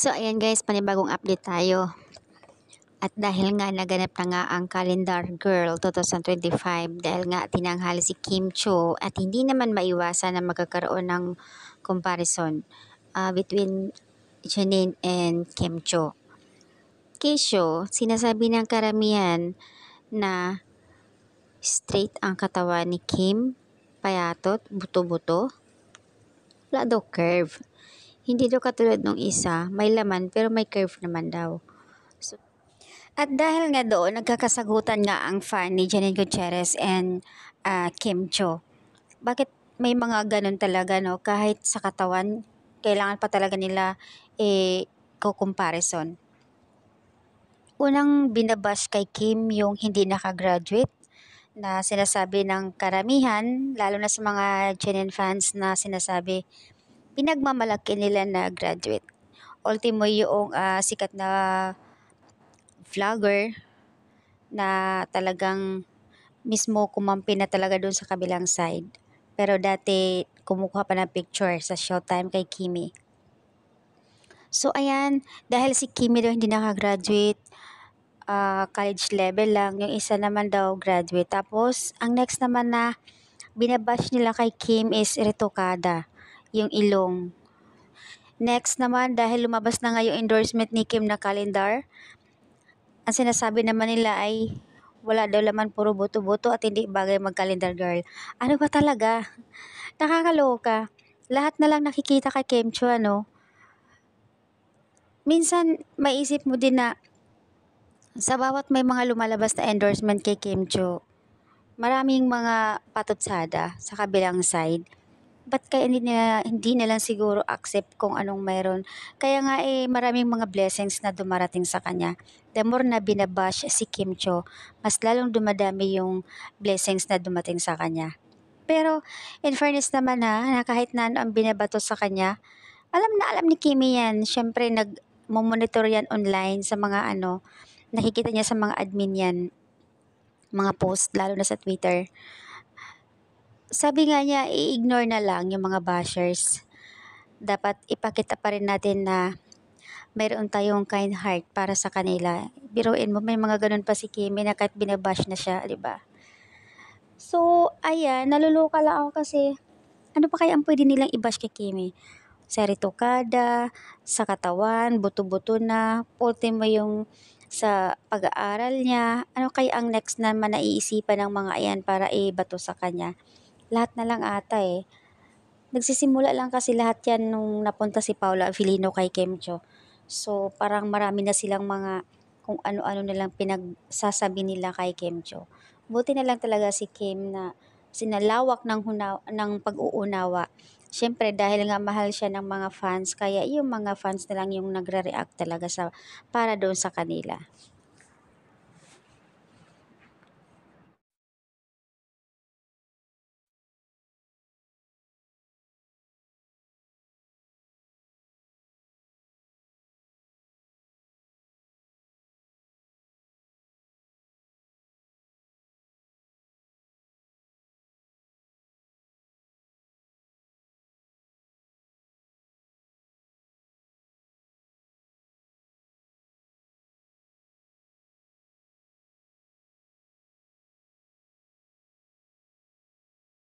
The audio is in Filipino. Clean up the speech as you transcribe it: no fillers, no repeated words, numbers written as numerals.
So ayan guys, panibagong update tayo. At dahil nga naganap na nga ang Calendar Girl 2025 dahil nga tinanghali si Kim Cho at hindi naman maiwasan na magkakaroon ng comparison between Janine and Kim Cho. Kesyo, sinasabi ng karamihan na straight ang katawan ni Kim, payatot, buto-buto. Wala daw curve. Hindi daw katulad nung isa, may laman pero may curve naman daw. At dahil nga doon, nagkakasagutan nga ang fan ni Janine Gutierrez and Kim Cho. Bakit may mga ganun talaga, no? Kahit sa katawan, kailangan pa talaga nila ko-comparison. Unang binabash kay Kim yung hindi nakagraduate na sinasabi ng karamihan, lalo na sa mga Janine fans na sinasabi, pinagmamalaki nila na graduate. Ultimo yung sikat na vlogger na talagang mismo kumampi na talaga doon sa kabilang side. Pero dati kumukuha pa ng picture sa Showtime kay Kimi. So ayan, dahil si Kimi daw hindi nakagraduate, college level lang, yung isa naman daw graduate. Tapos ang next naman na binabash nila kay Kim is retokada, yung ilong. Next naman, dahil lumabas na nga yung endorsement ni Kim na calendar, ang sinasabi naman nila ay wala daw laman, puro buto-buto at hindi bagay mag-calendar girl. Ano ba talaga? Nakakaloka. Lahat na lang nakikita kay Kim Cho, ano? Minsan, maisip mo din na sa bawat may mga lumalabas na endorsement kay Kim Cho, maraming mga patutsada sa kabilang side. Ba't kaya hindi na lang siguro accept kung anong meron? Kaya nga maraming mga blessings na dumarating sa kanya. The more na binabash si Kim Cho, mas lalong dumadami yung blessings na dumating sa kanya. Pero in fairness naman na kahit na ano ang binabato sa kanya, alam na alam ni Kimi yan. Siyempre nag-monitor yan online sa mga nakikita niya sa mga admin yan, mga post, lalo na sa Twitter. Sabi nga niya, i-ignore na lang yung mga bashers. Dapat ipakita pa rin natin na mayroon tayong kind heart para sa kanila. Biruin mo, may mga ganun pa si Kimi na kahit binabash na siya, di ba? So, ayan, naluluka lang ako kasi ano pa kaya ang pwede nilang i-bash kay Kimi? Sa retokada, sa katawan, buto-buto na, ultimo yung sa pag-aaral niya. Ano kaya ang next naman na iisipan ng mga ayan para ibato sa kanya? Lahat na lang ata Nagsisimula lang kasi lahat yan nung napunta si Paula Avellino kay Kim Cho. So parang marami na silang mga kung ano-ano nilang pinagsasabi nila kay Kim Cho. Buti na lang talaga si Kim na sinalawak ng pag-uunawa. Siyempre dahil nga mahal siya ng mga fans, kaya yung mga fans na lang yung nagre-react talaga para doon sa kanila.